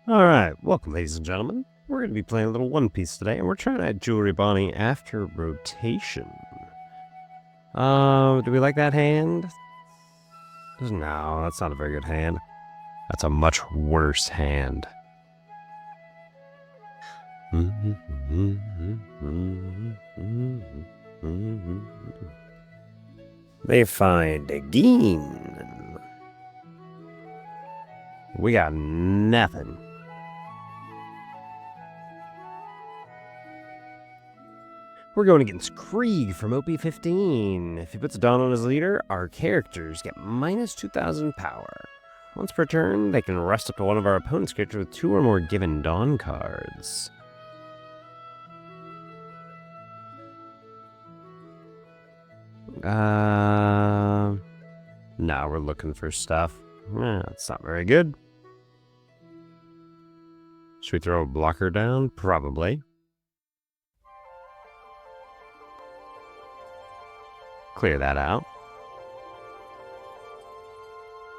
Alright, welcome ladies and gentlemen. We're going to be playing a little One Piece today, and we're trying to add Jewelry Bonney after rotation. Do we like that hand? No, that's not a very good hand. That's a much worse hand. They find again. We got nothing. We're going against Krieg from OP15. If he puts a Dawn on his leader, our characters get minus 2,000 power. Once per turn, they can rest up to one of our opponent's characters with 2 or more given Dawn cards. No, we're looking for stuff. That's not very good. Should we throw a blocker down? Probably. Clear that out.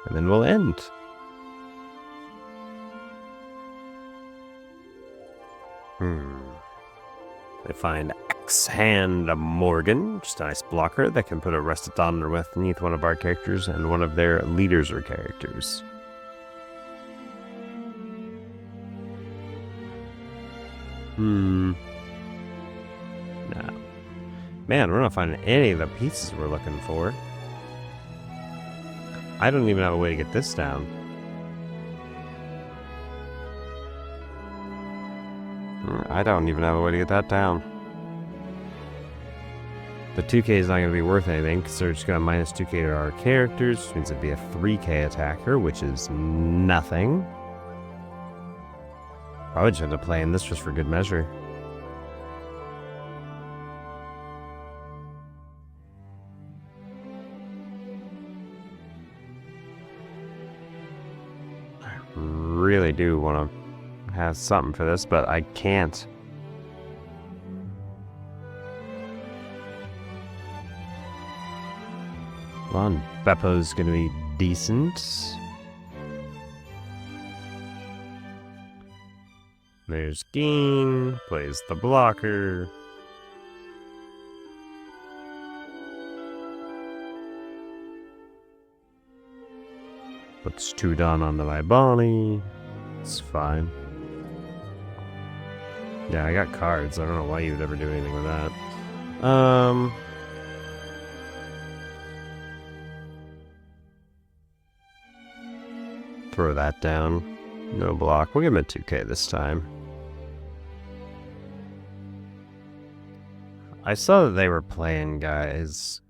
And then we'll end. They find X-Hand Morgan, just a nice blocker that can put a Rested Dawn underneath one of our characters and one of their leaders or characters. No. Man, we're not finding any of the pieces we're looking for. I don't even have a way to get this down. I don't even have a way to get that down. The 2k is not going to be worth anything because they're just going to minus 2k to our characters, which means it'd be a 3k attacker, which is nothing. Probably just end up playing this just for good measure. I really do want to have something for this, but I can't. Well, and Beppo's gonna be decent. There's Geen, plays the blocker. Puts 2 Dawn onto my Bonney. It's fine. Yeah, I got cards. I don't know why you would ever do anything with that. Throw that down. No block. We'll give him a 2k this time. I saw that they were playing, guys.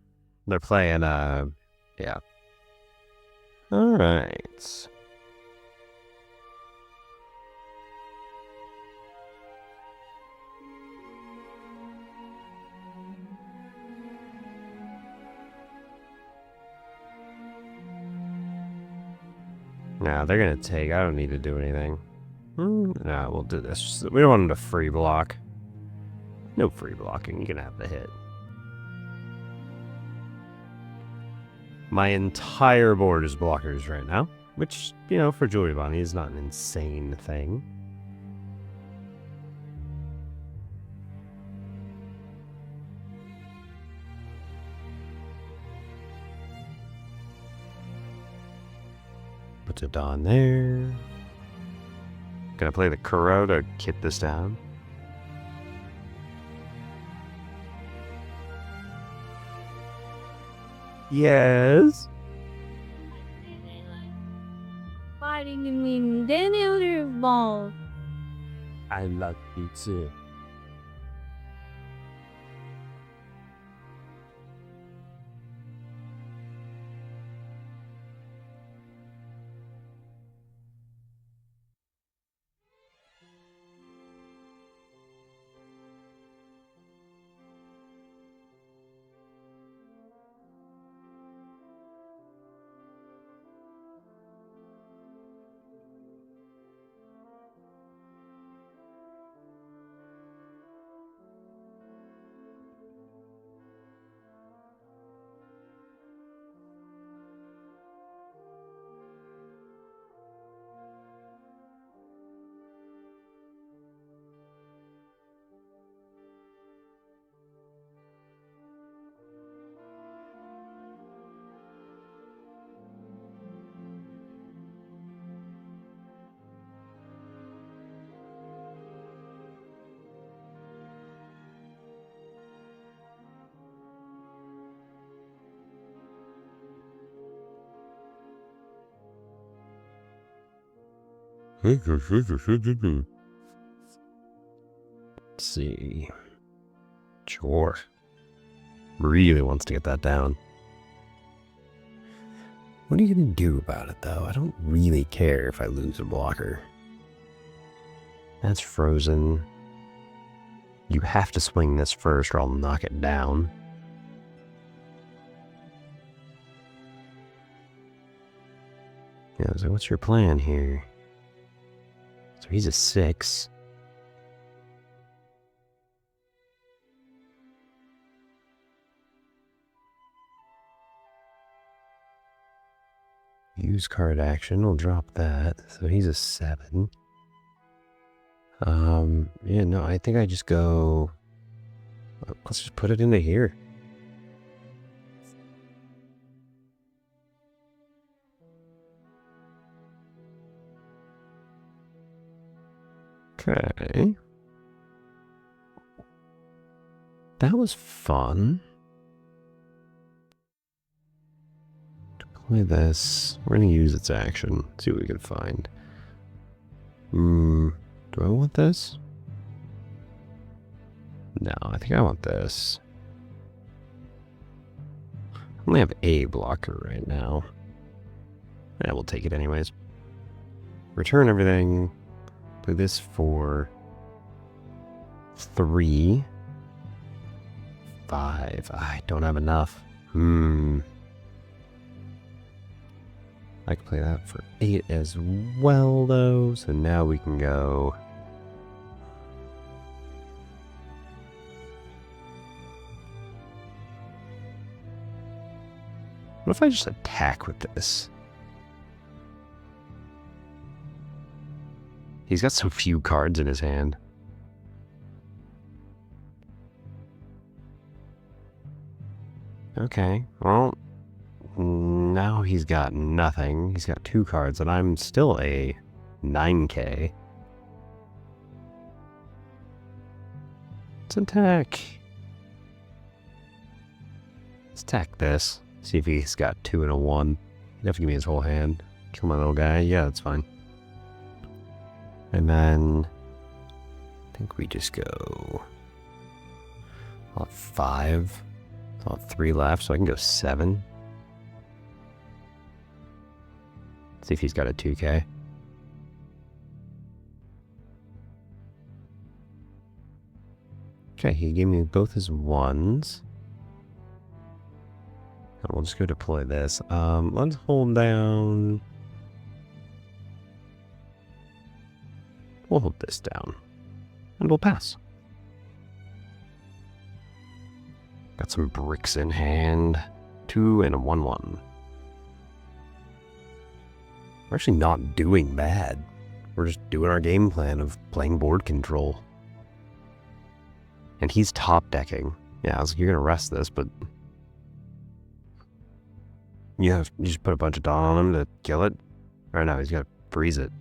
They're playing, yeah. Alright. Nah, they're gonna take. I don't need to do anything. Nah, we'll do this. We don't want them to free block. No free blocking. You can have the hit. My entire board is blockers right now, which, you know, for Jewelry Bonney is not an insane thing. Put a Dawn there. Gonna play the Kuro to kit this down. Yes. Fighting in Daniel Ball. I love you too. Let's see. Sure. Really wants to get that down. What are you going to do about it, though? I don't really care if I lose a blocker. That's frozen. You have to swing this first or I'll knock it down. Yeah, so what's your plan here? So he's a 6. Use card action, we'll drop that. So he's a 7. Yeah, no, I think I just go... Let's just put it into here. Okay. That was fun. To play this, we're going to use its action. See what we can find. Do I want this? No, I think I want this. I only have a blocker right now. Yeah, we'll take it anyways. Return everything. Play this for 3. 5. I don't have enough. I can play that for 8 as well, though. So now we can go... What if I just attack with this? He's got so few cards in his hand. Okay, well, now he's got nothing. He's got 2 cards, and I'm still a 9k. Let's attack. Let's attack this. See if he's got 2 and a 1. He'd have to give me his whole hand. Kill my little guy. Yeah, that's fine. And then I think we just go... I'll have 5. I'll have 3 left, so I can go 7. See if he's got a 2k. Okay, he gave me both his 1s. And we'll just go deploy this. Let's hold down... We'll hold this down. And we'll pass. Got some bricks in hand. 2 and a 1/1. We're actually not doing bad. We're just doing our game plan of playing board control. And he's top decking. Yeah, I was like, you're gonna rest this, but you just put a bunch of Dawn on him to kill it? Or no, he's gotta freeze it.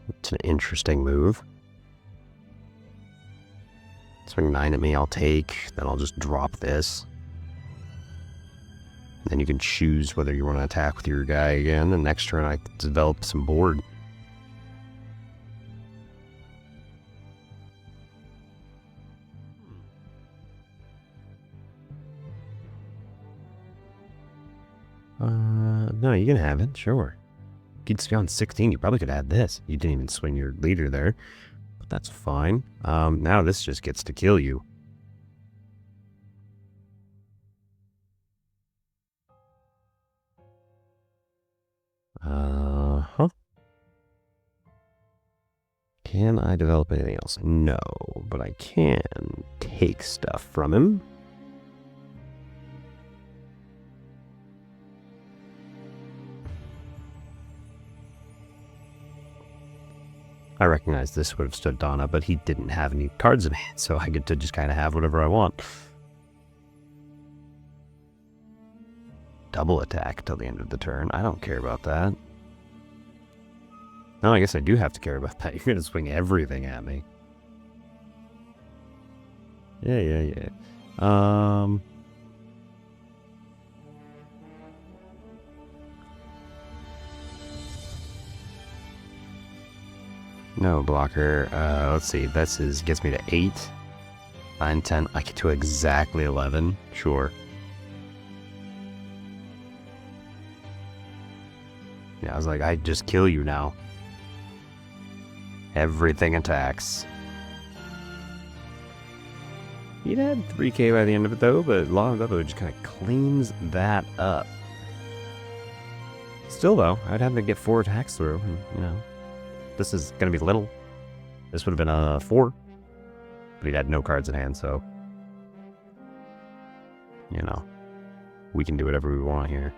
It's an interesting move. Swing 9 at me, I'll take. Then I'll just drop this. Then you can choose whether you want to attack with your guy again. And next turn I develop some board. No, you can have it, sure. You'd be on 16, you probably could add this. You didn't even swing your leader there. But that's fine. Now this just gets to kill you. Can I develop anything else? No, but I can take stuff from him. I recognize this would have stood Donna, but he didn't have any cards in hand, so I get to just kind of have whatever I want. Double attack till the end of the turn. I don't care about that. No, I guess I do have to care about that. You're going to swing everything at me. Yeah. No blocker. Let's see. Gets me to 8, 9, 10. I get to exactly 11. Sure. Yeah, I was like, I just kill you now. Everything attacks. He'd had 3k by the end of it though, but Long Double just kind of cleans that up. Still though, I'd have to get 4 attacks through, and, you know. This is going to be little. This would have been a 4. But he had no cards in hand, so... You know. We can do whatever we want here.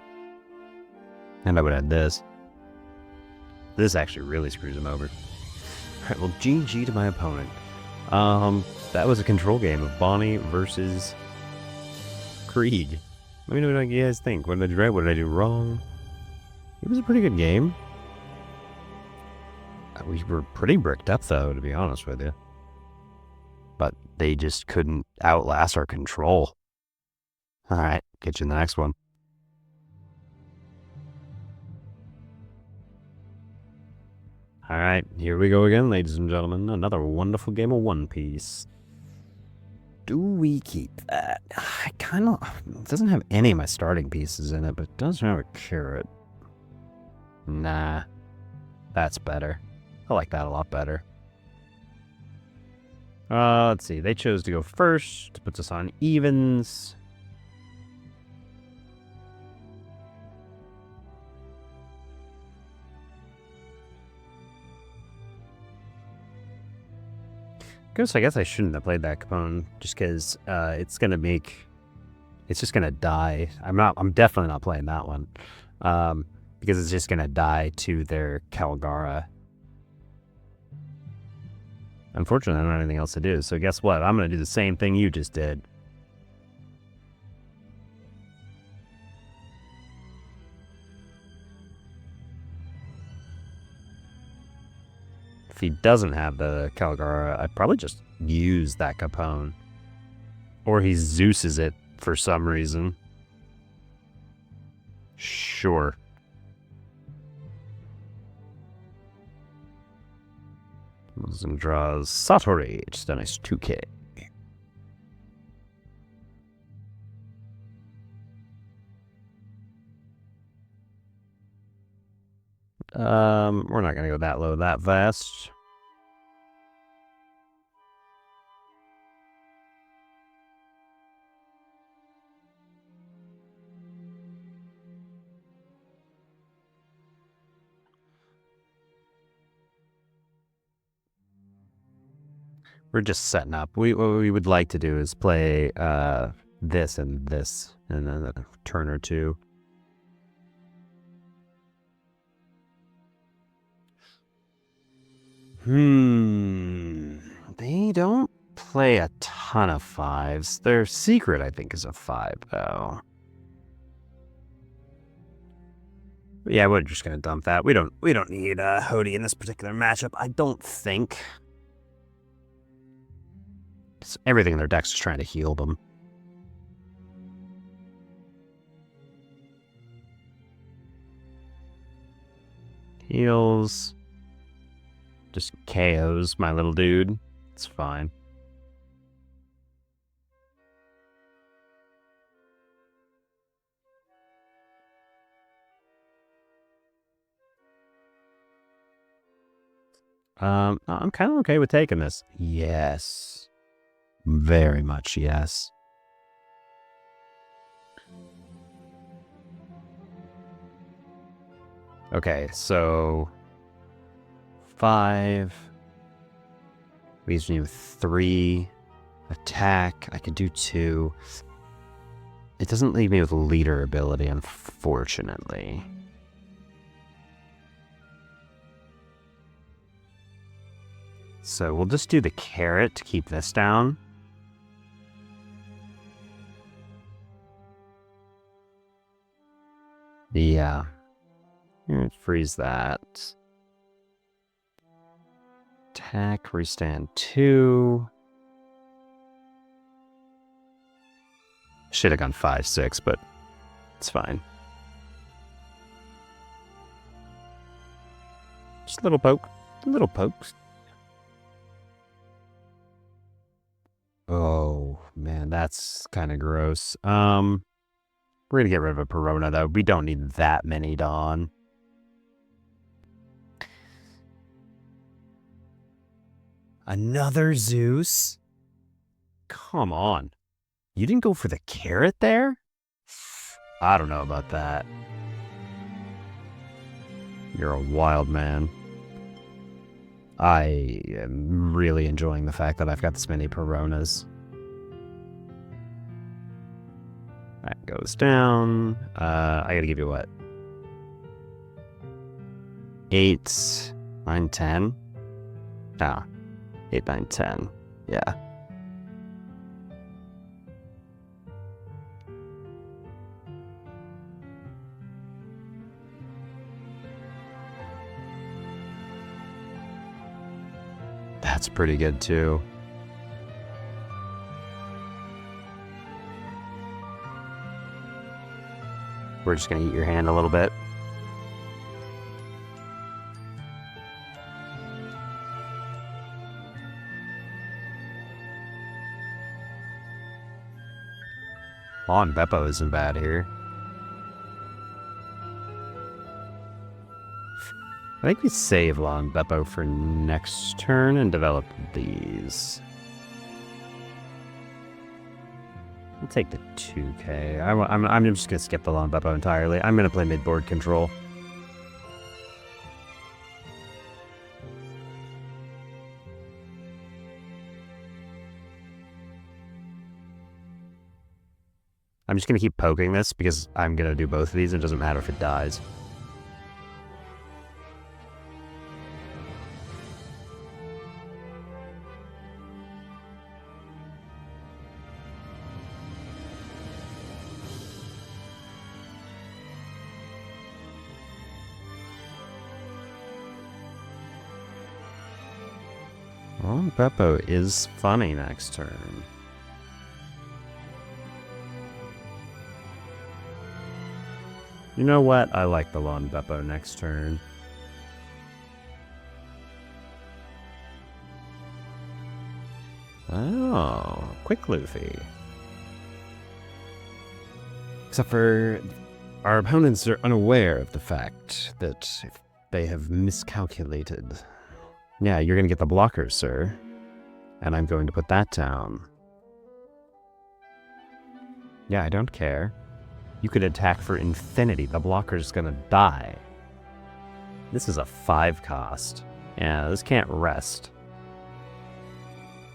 And I would add this. This actually really screws him over. Alright, well, GG to my opponent. That was a control game of Bonney versus Krieg. Let me know what you guys think. What did I do right? What did I do wrong? It was a pretty good game. We were pretty bricked up, though, to be honest with you. But they just couldn't outlast our control. Alright, get you in the next one. Alright, here we go again, ladies and gentlemen. Another wonderful game of One Piece. Do we keep that? I kind of... It doesn't have any of my starting pieces in it, but it does have a carrot. Nah. That's better. I like that a lot better. Let's see. They chose to go first. Puts us on evens. I guess I shouldn't have played that Capone just because it's gonna make... It's just gonna die. I'm definitely not playing that one. Because it's just gonna die to their Calgara. Unfortunately, I don't have anything else to do, so guess what? I'm going to do the same thing you just did. If he doesn't have the Calgara, I'd probably just use that Capone. Or he Zeuses it for some reason. Sure. And draws Satori, just a nice 2k. We're not gonna go that low that fast. We're just setting up. What we would like to do is play this and this, and then a turn or two. They don't play a ton of 5s. Their secret, I think, is a 5, though. But yeah, we're just gonna dump that. We don't need Hody in this particular matchup, I don't think. Everything in their deck's just trying to heal them. Heals. Just KOs my little dude. It's fine. I'm kind of okay with taking this. Yes. Very much yes. Okay, so 5 leaves me with 3 attack. I could do 2. It doesn't leave me with leader ability, unfortunately. So we'll just do the carrot to keep this down. Yeah. Freeze that. Attack, restand 2. Should have gone 5, 6, but it's fine. Just a little poke. Little pokes. that's kind of gross. We're gonna get rid of a Perona, though. We don't need that many Dawn. Another Zeus? Come on. You didn't go for the carrot there? I don't know about that. You're a wild man. I am really enjoying the fact that I've got this many Peronas. That goes down. I gotta give you what? 8, 9, 10? Ah, 8, 9, 10. Yeah. That's pretty good, too. We're just going to eat your hand a little bit. Lon Beppo isn't bad here. I think we save Lon Beppo for next turn and develop these. I'll take the 2k. I'm just going to skip the Lon Beppo entirely. I'm going to play mid-board control. I'm just going to keep poking this because I'm going to do both of these. It doesn't matter if it dies. Lon Beppo is funny next turn. You know what? I like the Lon Beppo next turn. Oh, quick Luffy. Except for our opponents are unaware of the fact that they have miscalculated. Yeah, you're going to get the blockers, sir. And I'm going to put that down. Yeah, I don't care. You could attack for infinity. The blocker's going to die. This is a 5 cost. Yeah, this can't rest.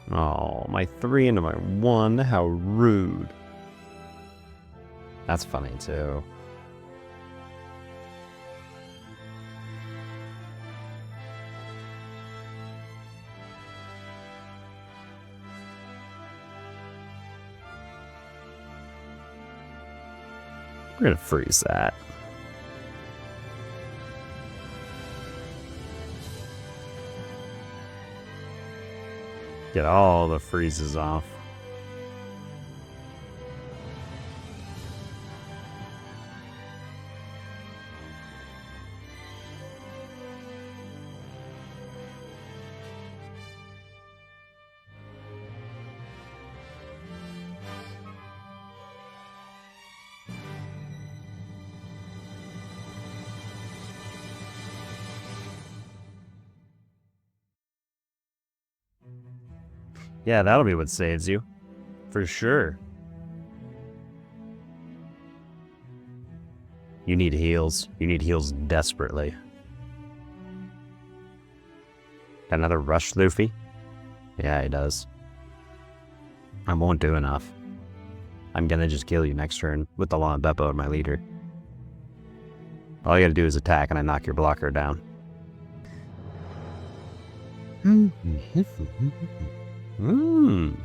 Oh, my 3 into my 1. How rude. That's funny, too. We're going to freeze that. Get all the freezes off. Yeah, that'll be what saves you. For sure. You need heals. You need heals desperately. Got another rush Luffy? Yeah, he does. I won't do enough. I'm gonna just kill you next turn with the Lon Beppo and my leader. All you gotta do is attack and I knock your blocker down.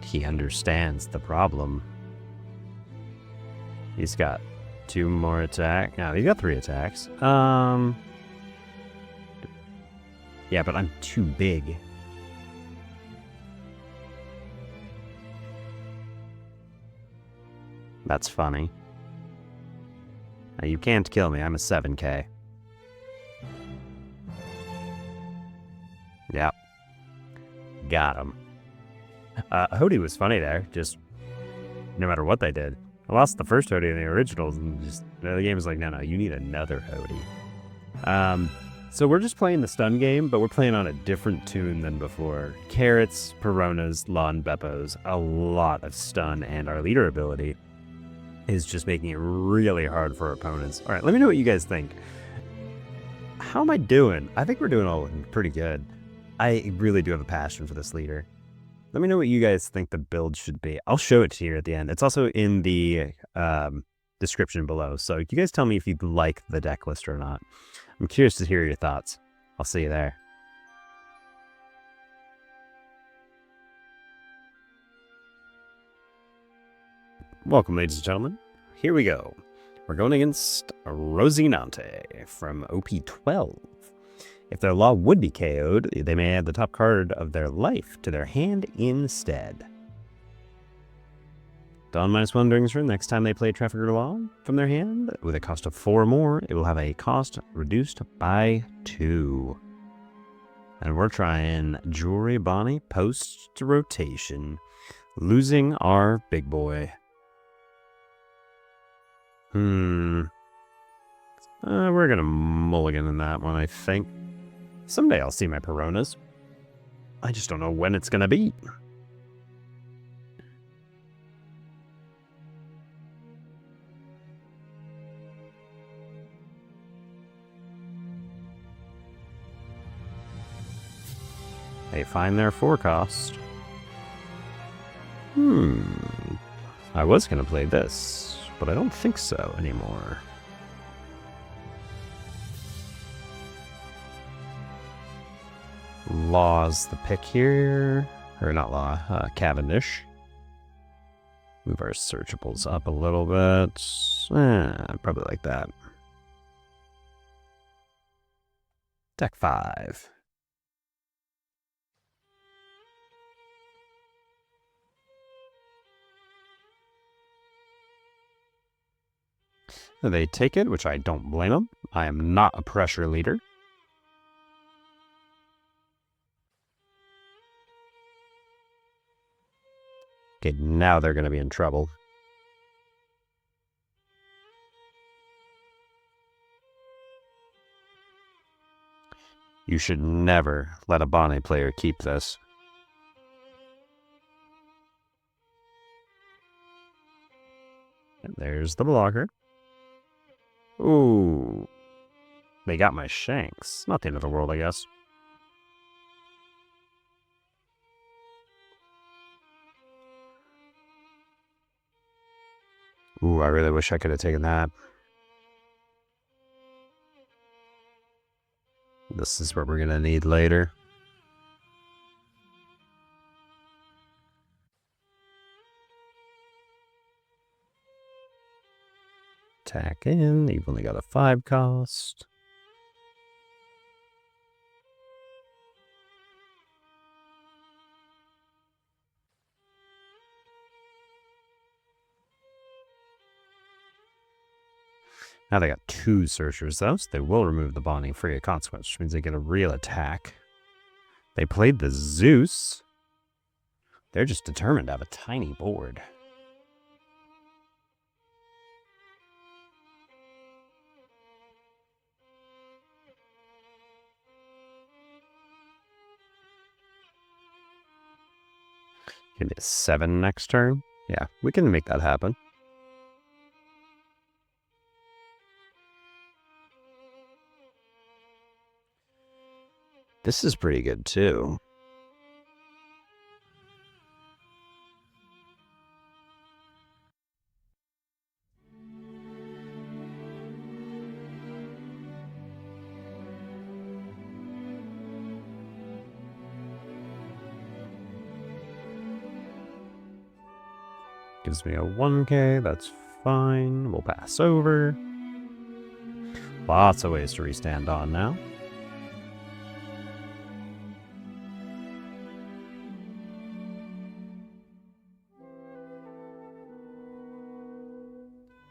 He understands the problem. He's got 2 more attack. No, he's got 3 attacks. Yeah, but I'm too big. That's funny. Now, you can't kill me. I'm a 7k. Yep. Got him. Hody was funny there. Just no matter what they did. I lost the first Hody in the originals, and just the game was like, no, you need another Hody. So we're just playing the stun game, but we're playing on a different tune than before. Carrots, Peronas, Lawn Beppos, a lot of stun, and our leader ability is just making it really hard for our opponents. All right, let me know what you guys think. How am I doing? I think we're doing all pretty good. I really do have a passion for this leader. Let me know what you guys think the build should be. I'll show it to you at the end. It's also in the description below. So you guys tell me if you like the deck list or not. I'm curious to hear your thoughts. I'll see you there. Welcome, ladies and gentlemen. Here we go. We're going against Rosinante from OP12. If their law would be KO'd, they may add the top card of their life to their hand instead. Don -1 during this turn. Next time they play Trafficker Law from their hand, with a cost of 4 more, it will have a cost reduced by 2. And we're trying Jewelry Bonney post-rotation, losing our big boy. We're going to mulligan in that one, I think. Someday I'll see my Peronas. I just don't know when it's going to be. They find their forecast. I was going to play this, but I don't think so anymore. Law's the pick here. Or not Law, Cavendish. Move our searchables up a little bit. Probably like that. Deck 5. They take it, which I don't blame them. I am not a pressure leader. Okay, now they're going to be in trouble. You should never let a Bonney player keep this. And there's the blocker. Ooh. They got my Shanks. Not the end of the world, I guess. Ooh, I really wish I could have taken that. This is what we're going to need later. Attack in. You've only got a 5 cost. Now they got 2 searchers, though, so they will remove the Bonney free of consequence, which means they get a real attack. They played the Zeus. They're just determined to have a tiny board. Give me a 7 next turn. Yeah, we can make that happen. This is pretty good, too. Gives me a 1K, that's fine. We'll pass over. Lots of ways to restand on now.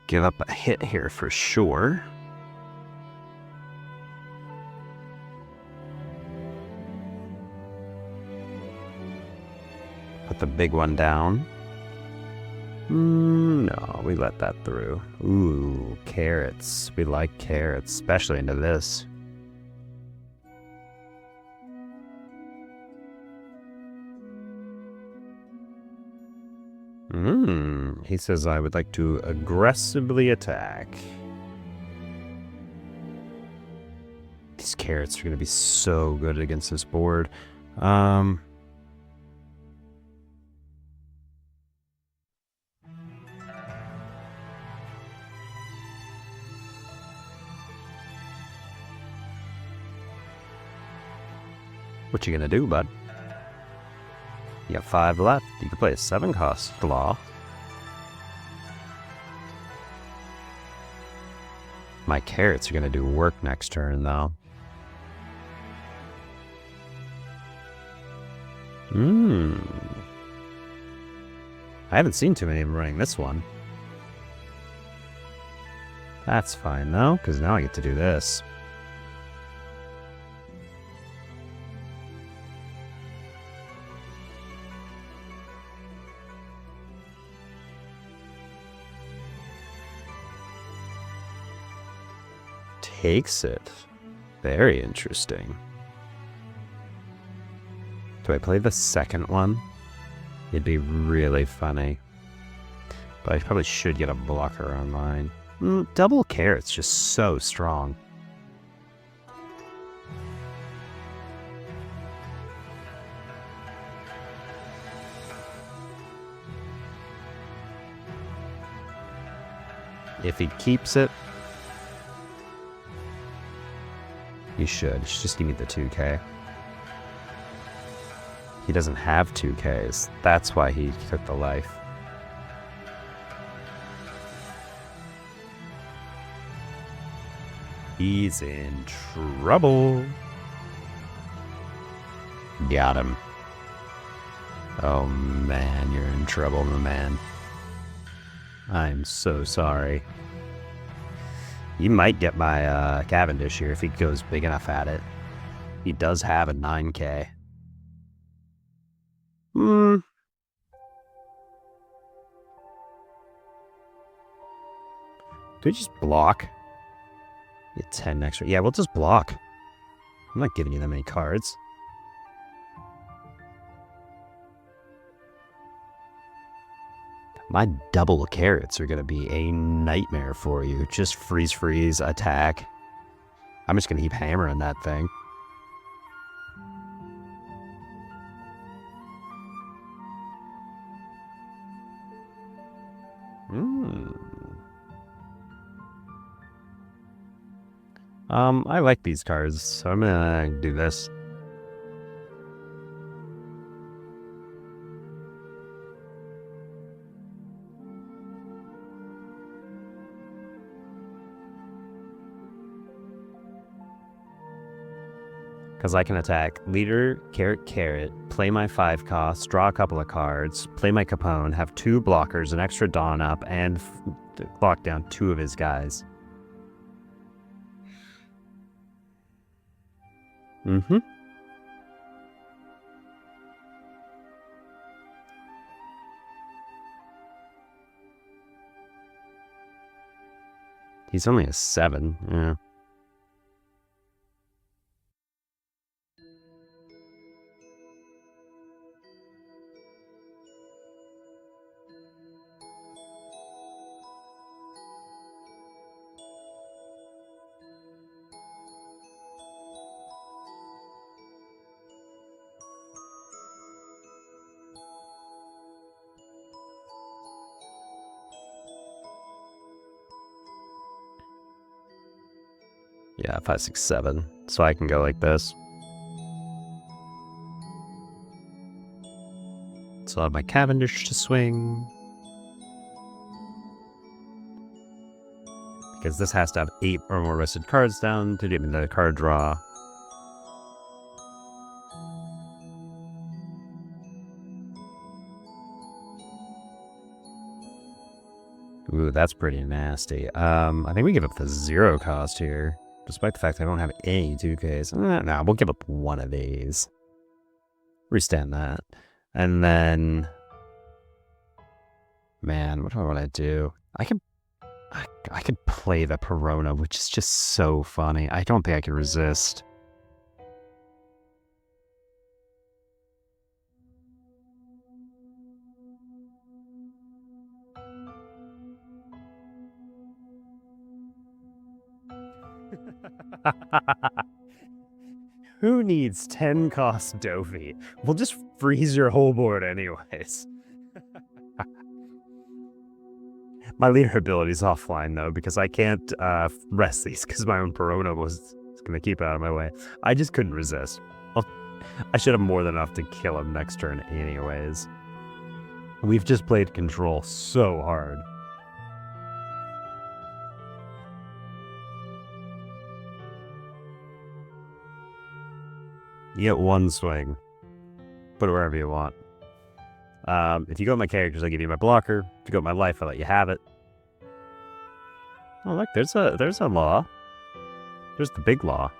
Give up a hit here for sure. Put the big one down. No, we let that through. Ooh, carrots. We like carrots, especially into this. He says I would like to aggressively attack. These carrots are going to be so good against this board. What you gonna do, bud? You got 5 left. You can play a 7-cost Claw. My carrots are gonna do work next turn, though. I haven't seen too many of them running this one. That's fine, though, because now I get to do this. Takes it. Very interesting. Do I play the second one? It'd be really funny. But I probably should get a blocker on mine. Double carrot's just so strong. If he keeps it, he should. He should just give me the 2K. He doesn't have 2Ks. That's why he took the life. He's in trouble. Got him. Oh man, you're in trouble, my man. I'm so sorry. You might get my Cavendish here if he goes big enough at it. He does have a 9K. Do we just block? Get 10 extra. Yeah, we'll just block. I'm not giving you that many cards. My double carrots are going to be a nightmare for you. Just freeze, attack. I'm just going to keep hammering that thing. I like these cards, so I'm gonna do this. Because I can attack leader, carrot, play my 5 costs, draw a couple of cards, play my Capone, have 2 blockers, an extra Dawn up, and lock down 2 of his guys. He's only a 7, yeah. Yeah, 5, 6, 7. So I can go like this. So I have my Cavendish to swing. Because this has to have 8 or more rested cards down to give me the card draw. Ooh, that's pretty nasty. I think we give up the 0 cost here. Despite the fact I don't have any 2Ks. No, we'll give up one of these. Restand that. And then Man, what do I want to do? I could play the Perona, which is just so funny. I don't think I could resist. Who needs 10 cost Dofi? We'll just freeze your whole board anyways. My leader ability's offline though, because I can't rest these because my own Perona was going to keep it out of my way. I just couldn't resist. Well, I should have more than enough to kill him next turn anyways. We've just played control so hard. You get one swing. Put it wherever you want. If you go with my characters, I'll give you my blocker. If you go with my life, I'll let you have it. Oh, look, there's a law. There's the big law.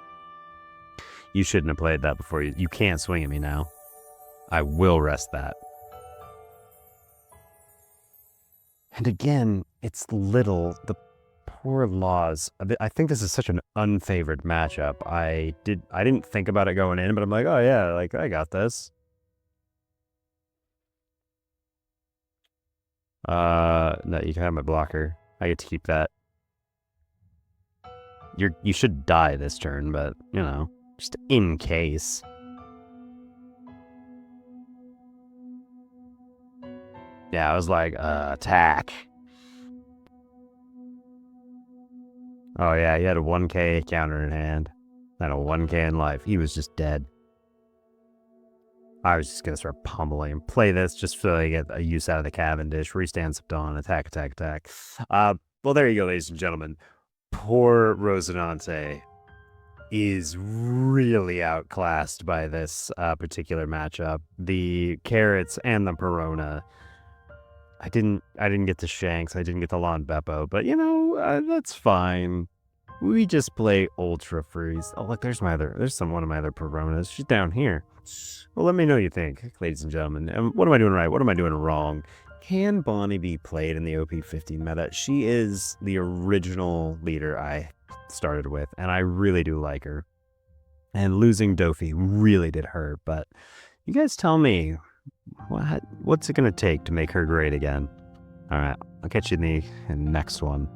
You shouldn't have played that before. You can't swing at me now. I will rest that. And again, it's little. The poor laws. I think this is such an unfavored matchup. I didn't think about it going in, but I'm like, oh yeah, like I got this. No, you can have my blocker. I get to keep that. You should die this turn, but you know, just in case. Yeah, I was like, attack. Oh yeah, he had a 1k counter in hand. And a 1k in life. He was just dead. I was just gonna start pummeling. Play this just so I get a use out of the Cavendish. Restand Subdon, attack, attack, attack. Well, there you go, ladies and gentlemen. Poor Rosinante is really outclassed by this particular matchup. The Carrots and the Perona. I didn't get the Shanks. I didn't get the Lon Beppo, but you know that's fine. We just play Ultra Freeze. Oh look, there's one of my other Peronas. She's down here. Well, let me know what you think, ladies and gentlemen. What am I doing right? What am I doing wrong? Can Bonney be played in the OP15 meta? She is the original leader I started with, and I really do like her. And losing Dofi really did hurt, but you guys tell me, what's it going to take to make her great again? All right, I'll catch you in the next one.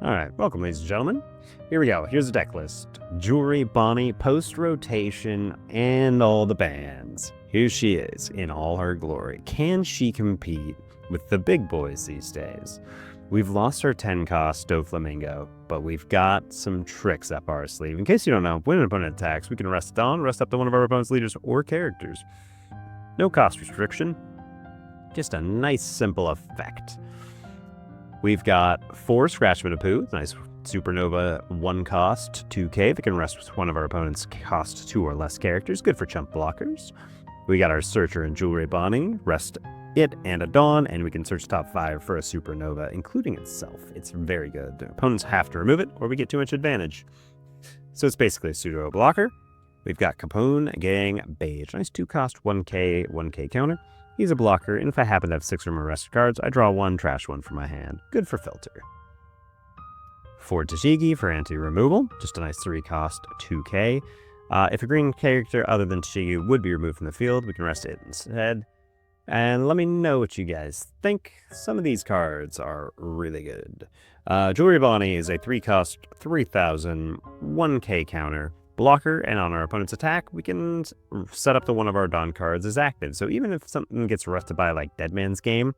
All right, welcome, ladies and gentlemen. Here we go. Here's the deck list. Jewelry, Bonney, post-rotation, and all the bands. Here she is in all her glory. Can she compete with the big boys these days? We've lost our 10-cost Doflamingo, but we've got some tricks up our sleeve. In case you don't know, when an opponent attacks, we can rest it on, rest up to one of our opponent's leaders or characters. No cost restriction. Just a nice, simple effect. We've got 4 Scratchman of Pooh, nice Supernova 1 cost 2k that can rest with one of our opponent's cost 2 or less characters, good for chump blockers. We got our Searcher and Jewelry Bonney, rest it and a Dawn, and we can search top 5 for a Supernova, including itself. It's very good. Opponents have to remove it, or we get too much advantage. So it's basically a pseudo blocker. We've got Capone, Gang, Beige, nice 2 cost 1k counter. He's a blocker, and if I happen to have 6 or more rested cards, I draw 1, trash 1 from my hand. Good for filter. 4 TCG for anti-removal, just a nice 3 cost 2k. If a green character other than TCG would be removed from the field, we can rest it instead. And let me know what you guys think. Some of these cards are really good. Jewelry Bonney is a 3 cost 3,000 1k counter blocker, and on our opponent's attack, we can set up to one of our Dawn cards as active. So even if something gets rested by like Dead Man's Game,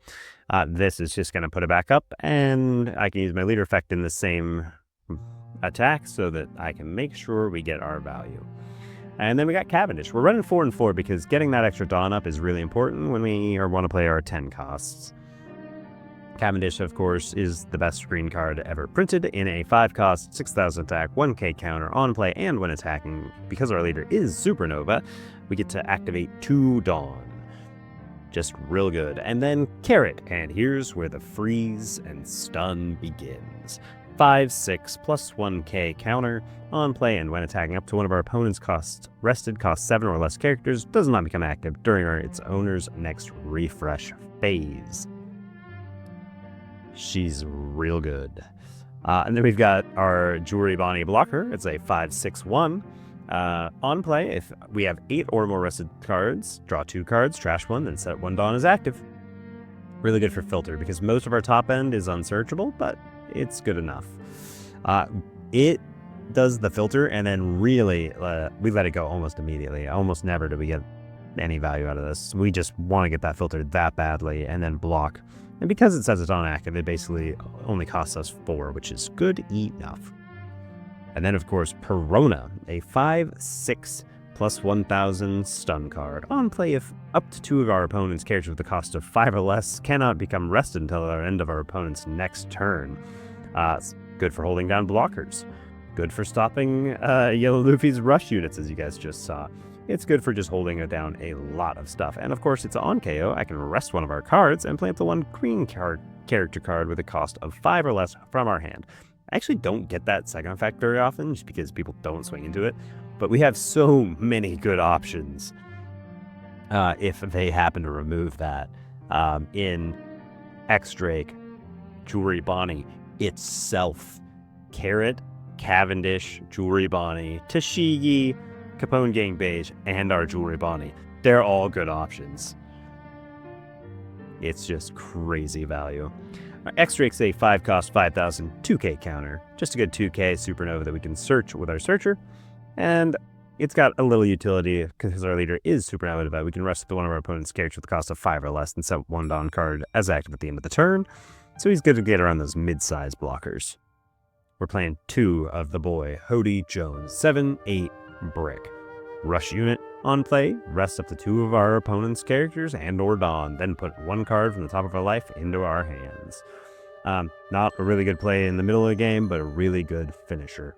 this is just going to put it back up, and I can use my leader effect in the same attack so that I can make sure we get our value. And then we got Cavendish. We're running 4 and 4 because getting that extra Dawn up is really important when we want to play our 10 costs. Cavendish, of course, is the best green card ever printed in a 5 cost, 6,000 attack, 1k counter on play, and when attacking. Because our leader is Supernova, we get to activate 2 Dawn. Just real good. And then Carrot, and here's where the freeze and stun begins. 5, 6, plus 1k counter on play, and when attacking up to one of our opponent's rested cost 7 or less characters, does not become active during its owner's next refresh phase. She's real good. And then we've got our Jewelry Bonney blocker. It's a 5/6/1. On play, if we have 8 or more rested cards, draw 2 cards, trash 1, then set 1 Dawn as active. Really good for filter because most of our top end is unsearchable, but it's good enough. It does the filter, and then really we let it go almost immediately. Almost never do we get any value out of this. We just want to get that filtered that badly and then block. And because it says it's on active, it basically only costs us 4, which is good enough. And then, of course, Perona, a 5/6 plus 1,000 stun card. On play, if up to 2 of our opponent's characters with a cost of 5 or less cannot become rested until the end of our opponent's next turn. It's good for holding down blockers. Good for stopping Yellow Luffy's rush units, as you guys just saw. It's good for just holding down a lot of stuff. And of course, it's on KO. I can rest one of our cards and play up the 1 green character card with a cost of 5 or less from our hand. I actually don't get that second effect very often, just because people don't swing into it. But we have so many good options if they happen to remove that. In X-Drake, Jewelry Bonney itself, Carrot, Cavendish, Jewelry Bonney, Tashigi, Capone Gang Beige, and our Jewelry Bonney. They're all good options. It's just crazy value. Our X-Drake's a 5-cost 5,000 2K counter. Just a good 2K supernova that we can search with our searcher. And it's got a little utility because our leader is supernova devout. We can rest one of our opponent's characters with a cost of 5 or less and set 1 Dawn card as active at the end of the turn. So he's good to get around those mid-size blockers. We're playing 2 of the boy, Hody Jones, 7/8 brick. Rush unit on play, rest up to 2 of our opponent's characters and or Dawn, then put 1 card from the top of our life into our hands. Not a really good play in the middle of the game, but a really good finisher.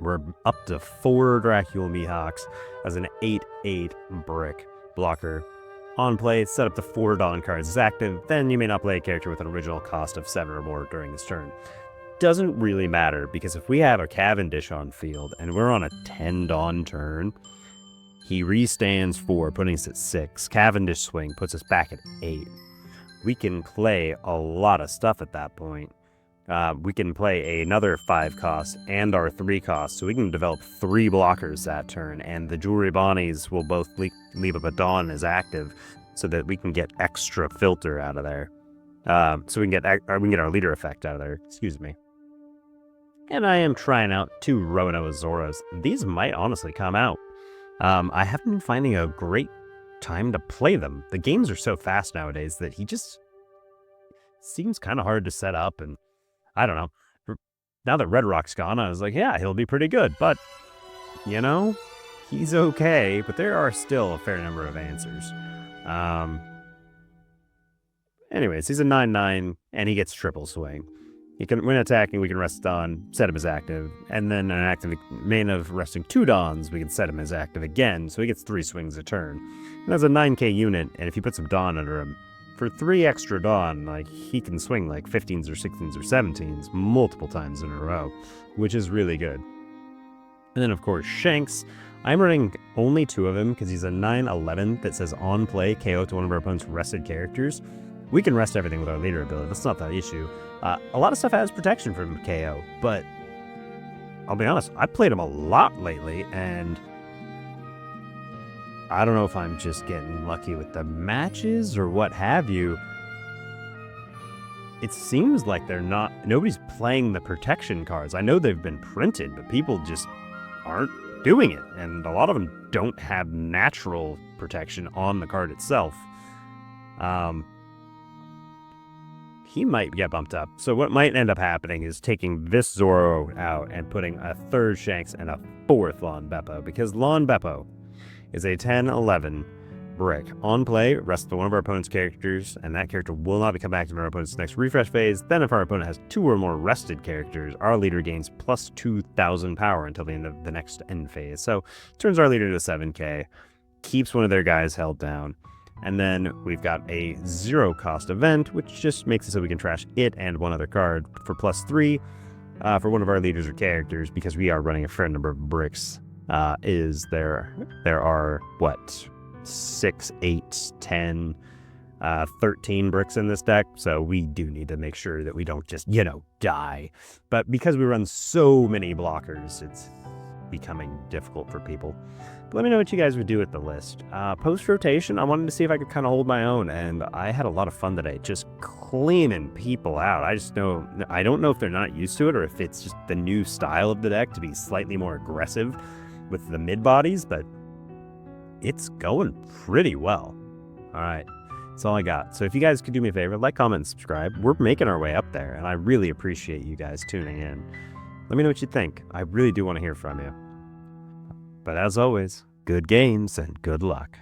We're up to 4 Dracula Mihawks as an 8/8 brick blocker. On play, set up to 4 Dawn cards as active, then you may not play a character with an original cost of 7 or more during this turn. Doesn't really matter, because if we have a Cavendish on field and we're on a 10 Dawn turn, he restands 4, putting us at 6. Cavendish swing puts us back at 8. We can play a lot of stuff at that point. We can play another 5 cost and our 3 cost, so we can develop 3 blockers that turn, and the Jewelry Bonnies will both leave up a Dawn as active, so that we can get extra filter out of there. So we can get our leader effect out of there. Excuse me. And I am trying out 2 Roanoa Zoras. These might honestly come out. I haven't been finding a great time to play them. The games are so fast nowadays that he just seems kind of hard to set up, and I don't know. Now that Red Rock's gone, I was like, yeah, he'll be pretty good. But, you know, he's okay, but there are still a fair number of answers. Anyways, he's a 9/9, and he gets triple swing. He can, when attacking, we can rest Dawn, set him as active, and then an active main of resting 2 Dawns, we can set him as active again, so he gets 3 swings a turn. And that's a 9K unit, and if you put some Dawn under him, for 3 extra Dawn, like, he can swing like 15s or 16s or 17s multiple times in a row, which is really good. And then, of course, Shanks. I'm running only 2 of him because he's a 9/11 that says on play, KO to one of our opponent's rested characters. We can rest everything with our leader ability. That's not that issue. A lot of stuff has protection from KO, but I'll be honest, I played him a lot lately, and I don't know if I'm just getting lucky with the matches or what have you. It seems like nobody's playing the protection cards. I know they've been printed, but people just aren't doing it, and a lot of them don't have natural protection on the card itself. He might get bumped up. So what might end up happening is taking this Zoro out and putting a 3rd Shanks and a 4th Lon Beppo, because Lon Beppo is a 10/11 brick. On play, rest one of our opponent's characters, and that character will not become active in our opponent's next refresh phase. Then if our opponent has 2 or more rested characters, our leader gains plus 2,000 power until the end of the next end phase. So turns our leader to 7K, keeps one of their guys held down. And then we've got a 0-cost event, which just makes it so we can trash it and one other card for plus 3 for one of our leaders or characters, because we are running a fair number of bricks. There are, 6, 8, 10 13 bricks in this deck, so we do need to make sure that we don't just, die. But because we run so many blockers, it's becoming difficult for people. But let me know what you guys would do with the list. Post-rotation, I wanted to see if I could kind of hold my own, and I had a lot of fun today just cleaning people out. I don't know if they're not used to it or if it's just the new style of the deck to be slightly more aggressive with the mid-bodies, but it's going pretty well. All right, that's all I got. So if you guys could do me a favor, like, comment, and subscribe. We're making our way up there, and I really appreciate you guys tuning in. Let me know what you think. I really do want to hear from you. But as always, good games and good luck.